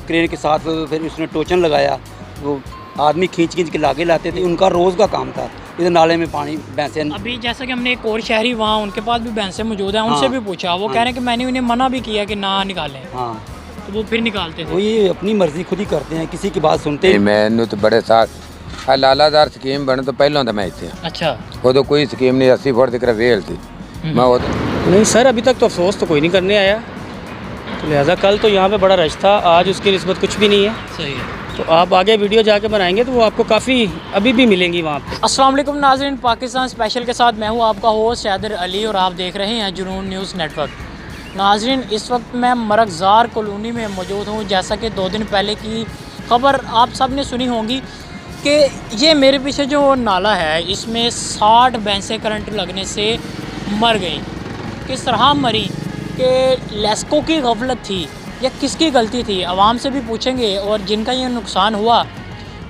Crane के साथ फिर उसने टोचन लगाया, वो आदमी खींच के लागे लाते थे, उनका रोज़ का काम था इधर नाले में पानी भैंसें। अभी जैसा कि हमने एक और शहरी वहाँ उनके पास भी भैंसें मौजूद हैं, उनसे हाँ, भी पूछा, वो कह रहे हैं कि मैंने उन्हें मना भी किया कि ना निकालें, हाँ तो वो फिर निकालते थे। वो ये अपनी मर्जी खुद ही करते हैं, किसी की बात सुनते नहीं मैनू तो बड़े साल लालादार स्कीम बने तो पहलों तो मैं इतने अच्छा, उदो कोई स्कीम नहीं 80 फुट तक वेल थी मैं उदो नहीं सर, अभी तक तो अफसोस तो कोई नहीं करने आया, तो लिहाजा कल तो यहाँ पे बड़ा रश था, आज उसकी निस्बत कुछ भी नहीं है। सही है। तो आप आगे वीडियो जाके बनाएंगे तो वो आपको काफ़ी अभी भी मिलेंगी वहाँ पे। अस्सलाम वालेकुम नाज़रीन, पाकिस्तान स्पेशल के साथ मैं हूँ आपका होस्ट हैदर अली और आप देख रहे हैं जुनून न्यूज़ नेटवर्क। नाज़रीन, इस वक्त मैं मरगज़ार कॉलोनी में मौजूद हूँ। जैसा कि 2 दिन पहले की खबर आप सब ने सुनी होगी कि ये मेरे पीछे जो नाला है इसमें 60 भैंसें करंट लगने से मर गई। किस तरह मरी कि लेस्को की गफलत थी या किसकी गलती थी, आवाम से भी पूछेंगे और जिनका ये नुकसान हुआ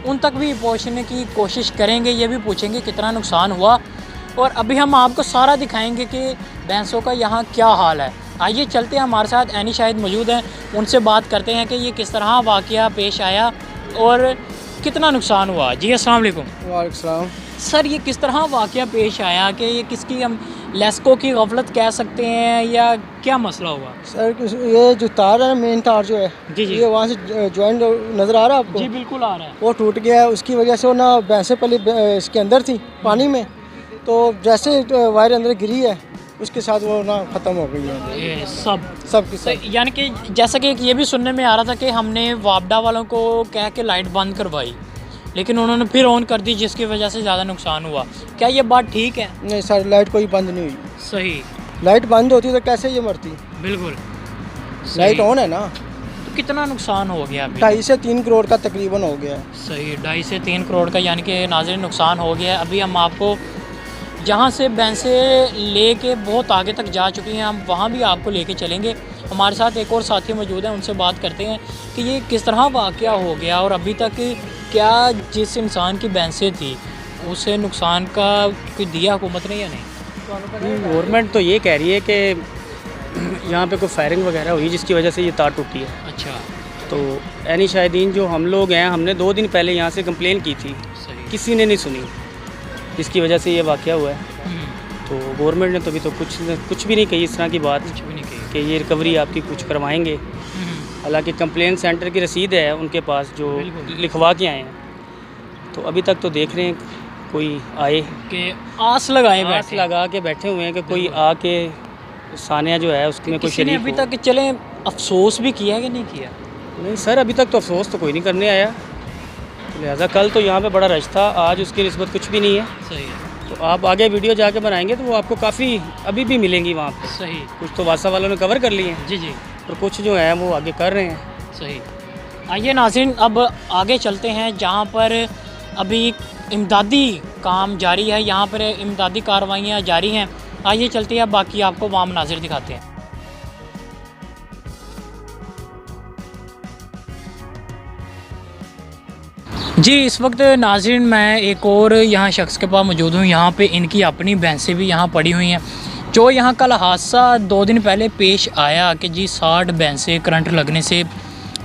उन तक भी पहुंचने की कोशिश करेंगे, ये भी पूछेंगे कितना नुकसान हुआ। और अभी हम आपको सारा दिखाएंगे कि भैंसों का यहाँ क्या हाल है। आइए चलते हैं, हमारे साथ ऐनी शाहिद मौजूद हैं, उनसे बात करते हैं कि ये किस तरह वाक़या पेश आया और कितना नुकसान हुआ। जी अस्सलाम वालेकुम। वालेकुम सलाम। सर, ये किस तरह वाक़या पेश आया कि ये किसकी, हम लेस्को की गफलत कह सकते हैं या क्या मसला हुआ? सर ये जो तार है, मेन तार जो है, जी जी, ये वहाँ से जॉइंट नज़र आ रहा है आपको? जी बिल्कुल आ रहा है। वो टूट गया है, उसकी वजह से वो ना भैंसें पहले इसके अंदर थी पानी में, तो जैसे वायर अंदर गिरी है उसके साथ वो ना ख़त्म हो गई है ये सब सब की तो सब। यानी कि जैसा कि ये भी सुनने में आ रहा था कि हमने वापडा वालों को कह के लाइट बंद करवाई, लेकिन उन्होंने फिर ऑन कर दी जिसकी वजह से ज़्यादा नुकसान हुआ। क्या ये बात ठीक है? नहीं सर, लाइट कोई बंद नहीं हुई। सही, लाइट बंद होती तो कैसे ये मरती? बिल्कुल लाइट सही। ऑन है ना। तो कितना नुकसान हो गया अभी? 2.5 से 3 करोड़ का तकरीबन हो गया है। सही, 2.5 से 3 करोड़ का यानी कि नाज़रीन नुकसान हो गया है। अभी हम आपको जहाँ से भैंसें लेके बहुत आगे तक जा चुकी हैं, हम वहाँ भी आपको लेके चलेंगे। हमारे साथ एक और साथी मौजूद हैं, उनसे बात करते हैं कि ये किस तरह वाक़या हो गया और अभी तक क्या जिस इंसान की भैंसें थी उसे नुकसान का कोई दिया हुकूमत ने या नहीं? गवर्नमेंट तो ये कह रही है कि यहाँ पे कोई फायरिंग वगैरह हुई जिसकी वजह से ये तार टूटी है। अच्छा, तो ऐनी शाहिदीन जो हम लोग हैं, हमने 2 दिन पहले यहाँ से कंप्लेन की थी, सही। किसी ने नहीं सुनी, जिसकी वजह से ये वाक़या हुआ है। तो गवर्नमेंट ने तो अभी तो कुछ भी नहीं कही इस तरह की बात कुछ भी नहीं कही। कि ये रिकवरी आपकी कुछ करवाएंगे। हालांकि कंप्लेन सेंटर की रसीद है उनके पास जो बिल्कुल। लिखवा के आए हैं, तो अभी तक तो देख रहे हैं कोई आए, कि आस लगाए आस बैठे लगा के बैठे हुए हैं कि कोई आके सानिया जो है उसमें कोई किसी ने शरीक अभी हो। तक चले अफसोस भी किया कि नहीं किया? नहीं सर, अभी तक तो अफसोस तो कोई नहीं करने आया, तो लिहाजा कल तो यहाँ पे बड़ा रश था, आज उसकी निस्बत कुछ भी नहीं है। सही है। तो आप आगे वीडियो जाके बनाएंगे तो वो आपको काफ़ी अभी भी मिलेंगी वहाँ पे। सही, कुछ तो वासा वालों ने कवर कर लिए हैं जी जी, और कुछ जो है वो आगे कर रहे हैं। सही। आइए नाज़रीन, अब आगे चलते हैं जहाँ पर अभी इमदादी काम जारी है, यहाँ पर इमदादी कार्रवाइयाँ जारी हैं। आइए चलते हैं, बाकी आपको वहाँ मनाज़िर दिखाते हैं। जी, इस वक्त नाज़रीन मैं एक और यहाँ शख्स के पास मौजूद हूँ। यहाँ पे इनकी अपनी भैंसें भी यहाँ पड़ी हुई हैं। जो यहाँ कल हादसा 2 दिन पहले पेश आया कि जी 60 भैंसें करंट लगने से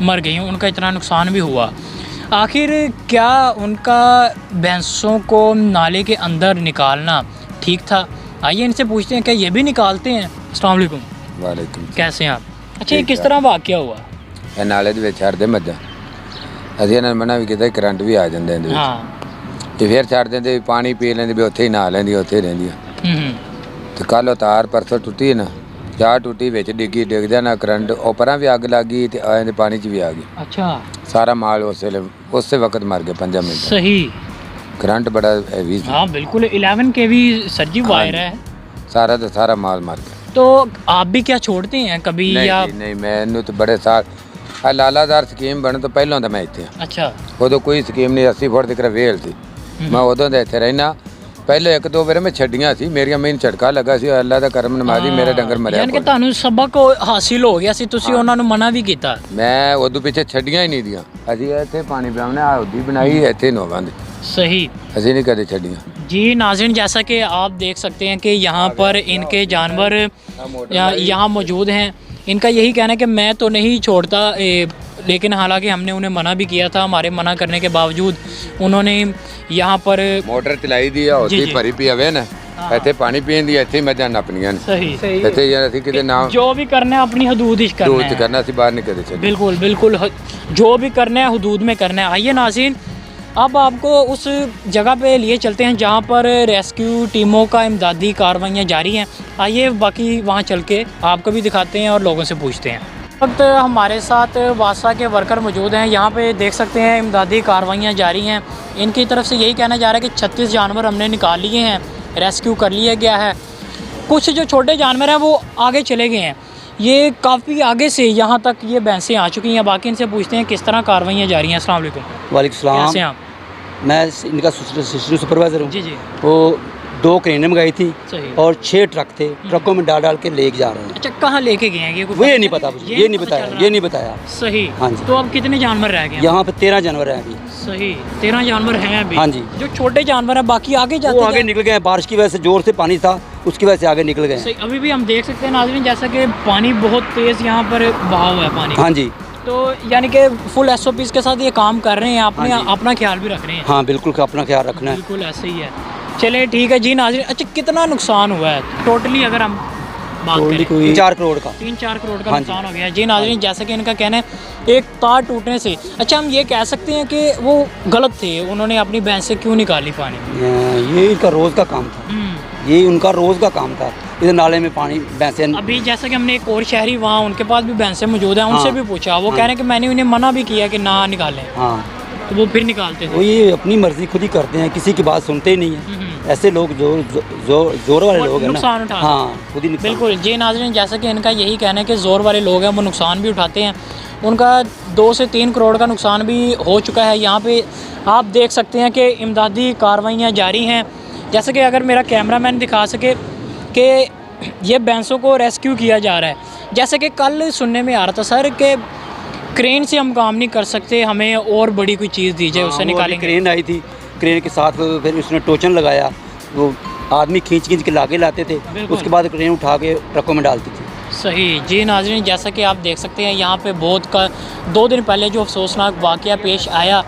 मर गई, उनका इतना नुकसान भी हुआ। आखिर क्या उनका भैंसों को नाले के अंदर निकालना ठीक था? आइए इनसे पूछते हैं, क्या ये भी निकालते हैं? अस्सलाम वालेकुम। वालेकुम कैसे हैं आप? अच्छा, ये ठीक किस है। तरह वाक़या हुआ? ਇਹ ਨਾਲੇ ਦੇ ਵਿੱਚ ਛੱਡਦੇ ਮੱਝਾਂ ਅਸੀਂ ਇਹਨਾਂ ਨੂੰ ਮਨਾ ਵੀ ਕੀਤਾ ਕਰੰਟ ਵੀ ਆ ਜਾਂਦਾ ਇਹਦੇ ਵਿੱਚ हाँ। ਤੇ ਫਿਰ ਛੱਡ ਦਿੰਦੇ ਵੀ ਪਾਣੀ ਪੀ ਲੈਂਦੇ ਵੀ ਉੱਥੇ ਹੀ ਨਹਾ ਲੈਂਦੀ ਉੱਥੇ ਹੀ ਰਹਿੰਦੀਆਂ हम्म, ਤੇ ਕੱਲ ਉਹ ਤਾਰ ਪਰਸੋਂ ਟੁੱਟੀ ਹੈ ਨਾ ਚਾਹ ਟੁੱਟੀ ਵਿੱਚ ਡਿੱਗੀ ਡਿੱਗਦਿਆਂ ਨਾ ਕਰੰਟ ਉੱਪਰਾਂ ਵੀ ਅੱਗ ਲੱਗ ਗਈ ਤੇ ਆਏ ਦੇ ਪਾਣੀ 'ਚ ਵੀ ਆ ਗਈ अच्छा, ਸਾਰਾ ਮਾਲ ਉਸੇ ਵਕਤ ਮਰ ਗਿਆ 5 ਮਿੰਟ सही। ਕਰੰਟ ਬੜਾ ਹੈਵੀ ਸੀ हाँ बिल्कुल, 11 के भी सर जी वायर है। ਸਾਰਾ ਦਾ ਸਾਰਾ ਮਾਲ ਮਰ ਗਿਆ तो आप भी क्या छोड़ते हैं कभी या? ਨਹੀਂ ਜੀ, ਨਹੀਂ ਮੈਨੂੰ ਤਾਂ ਬੜੇ ਸਾਲ ਲਾਲਾਦਾਰ ਸਕੀਮ ਬਣਨ ਤੋਂ ਪਹਿਲਾਂ ਦਾ ਮੈਂ ਇੱਥੇ ਹਾਂ अच्छा, ਉਦੋਂ ਕੋਈ ਸਕੀਮ ਨਹੀਂ 80 ਫੁੱਟ ਤੱਕ ਵੇਲ ਸੀ ਮੈਂ ਉਦੋਂ ਦੇ ਇੱਥੇ ਰਹਿਣਾ ਪਹਿਲੇ 1-2 ਵਾਰ ਮੈਂ ਛੱਡੀਆਂ ਸੀ ਮੇਰੀਆਂ ਮੈਨੂੰ ਝਟਕਾ ਲੱਗਾ ਸੀ ਅੱਲਾ ਦਾ ਕਰਮ ਨਮਾਜ਼ੀ ਮੇਰੇ ਡੰਗਰ ਮਰਿਆ ਯਾਨੀ ਕਿ ਕੋਲ। ਤੁਹਾਨੂੰ ਸਬਕ ਹਾਸਿਲ ਹੋ ਗਿਆ ਸੀ, ਤੁਸੀਂ ਉਹਨਾਂ ਨੂੰ ਮਨਾ ਵੀ ਕੀਤਾ। ਮੈਂ ਉਦੋਂ ਪਿੱਛੇ ਛੱਡੀਆਂ ਹੀ ਨਹੀਂ ਦੀਆਂ ਅਸੀਂ ਇੱਥੇ ਪਾਣੀ ਪਿਆਉਣੇ ਆ ਹੁੱਦੀ ਬਣਾਈ ਇੱਥੇ ਨੋਵਾਂਦੇ सही। ਅਸੀਂ ਨਹੀਂ ਕਦੇ ਛੱਡੀਆਂ जी नाज़रीन, जैसा कि आप देख सकते हैं कि यहाँ पर इनके जानवर यहाँ मौजूद हैं। इनका यही कहना है कि मैं तो नहीं छोड़ता लेकिन हालांकि हमने उन्हें मना भी किया था, हमारे मना करने के बावजूद उन्होंने यहाँ पर मोटर चलाई दी है जी, होती जी। भरी पी हवे ना ਇੱਥੇ ਪਾਣੀ ਪੀਣ ਦੀ ਇੱਥੇ ਹੀ ਮੱਝਾਂ ਨੱਪਣੀਆਂ ਨੇ सही ਇੱਥੇ ਯਾਰ ਅਸੀਂ ਕਿਤੇ ਨਾ जो भी करना है अपनी हदूद ही करना दूर है। करना ਅਸੀਂ बाहर नहीं कदे चले बिल्कुल बिल्कुल जो भी करना है हदूद में करना है। आइए नाज़रीन, अब आपको उस जगह पे लिए चलते हैं जहाँ पर रेस्क्यू टीमों का इमदादी कार्रवाइयाँ जारी हैं। आइए बाकी वहाँ चल के आपको भी दिखाते हैं और लोगों से पूछते हैं। इस वक्त हमारे साथ वासा के वर्कर मौजूद हैं। यहाँ पे देख सकते हैं इमदादी कार्रवाइयाँ जारी हैं। इनकी तरफ से यही कहना जा रहा है कि 36 जानवर हमने निकाल लिए हैं, रेस्क्यू कर लिया गया है। कुछ जो छोटे जानवर हैं वो आगे चले गए हैं, ये काफ़ी आगे से यहाँ तक ये भैंसें आ चुकी हैं। बाकी इनसे पूछते हैं किस तरह कार्रवाइयाँ जारी हैं। अस्सलाम वालेकुम। वालेकुम कैसे हैं सलाम। आप? मैं इनका सिस्टम सुपरवाइज़र हूँ। जी जी वो 2 क्रेनें मंगाई थी सही। और 6 ट्रक थे, ट्रकों में डाल डाल के लेके जा रहे हैं। अच्छा, कहाँ लेके गए हैं ये? वो ये नहीं पता मुझे, ये नहीं बताया, ये नहीं बताया। सही। हाँ जी। तो अब कितने जानवर रह गए हैं? यहाँ पे 13 जानवर हैं अभी। सही, 13 जानवर हैं अभी। हाँ जी। जो छोटे जानवर हैं बाकी आगे जाते वो आगे हैं। निकल गए हैं, बारिश की वजह से जोर से पानी था, उसकी वजह से आगे निकल गए हैं। सही, अभी भी हम देख सकते हैं नाज़रीन जैसा कि पानी बहुत तेज़ यहाँ पर बहाव है पानी का। हाँ जी, तो यानी कि फुल SOPs के साथ ये काम कर रहे हैं, अपने हाँ जी। अपना ख्याल भी रख रहे हैं। हाँ बिल्कुल अपना ख्याल रखना है। बिल्कुल ऐसे ही है। चले ठीक है जी नाज़रीन। अच्छा, कितना नुकसान हुआ है टोटली अगर हम बात करें? कोई 4 करोड़ का। 3-4 करोड़ का हाँ जी। नुकसान हो गया जी नाज़रीन। जैसे कि इनका कहना है एक तार टूटने से, अच्छा हम ये कह सकते हैं कि वो गलत थे, उन्होंने अपनी भैंस से क्यों निकाली पानी? ये इनका रोज़ का काम था, ये उनका रोज़ का काम था। इधर नाले में पानी भैंसें। अभी जैसा कि हमने एक और शहरी वहाँ उनके पास भी भैंसें मौजूद हैं, उनसे हाँ। भी पूछा, वो हाँ। कह रहे हैं कि मैंने उन्हें मना भी किया कि ना निकालें, हाँ, तो वो फिर निकालते वो थे। ये अपनी मर्जी खुद ही करते हैं, किसी की बात सुनते ही नहीं है। ऐसे लोग जोर वाले वो लोग हैं ना, नुकसान उठाते हैं। हाँ खुद ही नुकसान। बिल्कुल जी नाज़रीन, जैसा कि इनका यही कहना है कि ज़ोर वाले लोग हैं वो नुकसान भी उठाते हैं। उनका 2 से 3 करोड़ का नुकसान भी हो चुका है। यहाँ पे आप देख सकते हैं कि इमदादी कार्रवाइयाँ जारी हैं। जैसे कि अगर मेरा कैमरामैन दिखा सके कि ये भैंसों को रेस्क्यू किया जा रहा है। जैसे कि कल सुनने में आ रहा था सर कि क्रेन से हम काम नहीं कर सकते, हमें और बड़ी कोई चीज़ दी जाए, उससे निकालेंगे। क्रेन आई थी, क्रेन के साथ फिर उसने टोचन लगाया, वो आदमी खींच खींच के लाके लाते थे, बिल्कुल। उसके बाद क्रेन उठा के ट्रकों में डालती थी। सही जी नाज़रीन, जैसा कि आप देख सकते हैं यहाँ पे बहुत का 2 दिन पहले जो अफसोसनाक वाक़या पेश आया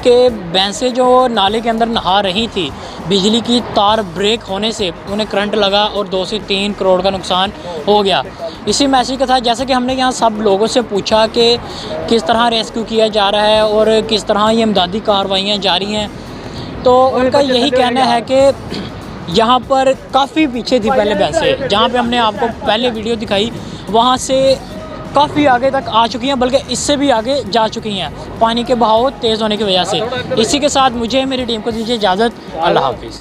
कि भैंसें जो नाले के अंदर नहा रही थी, बिजली की तार ब्रेक होने से उन्हें करंट लगा और 2 से 3 करोड़ का नुकसान हो गया। इसी मैसेज का था, जैसे कि हमने यहाँ सब लोगों से पूछा कि किस तरह रेस्क्यू किया जा रहा है और किस तरह ये इमदादी कार्रवाइयाँ जारी हैं, तो उनका यही कहना है कि यहाँ पर काफ़ी पीछे थी पहले भैंसें, जहाँ पे हमने आपको पहले वीडियो दिखाई वहाँ से काफ़ी आगे तक आ चुकी हैं, बल्कि इससे भी आगे जा चुकी हैं पानी के बहाव तेज़ होने की वजह से। इसी के साथ मुझे मेरी टीम को दीजिए इजाज़त। अल्लाह हाफिज़।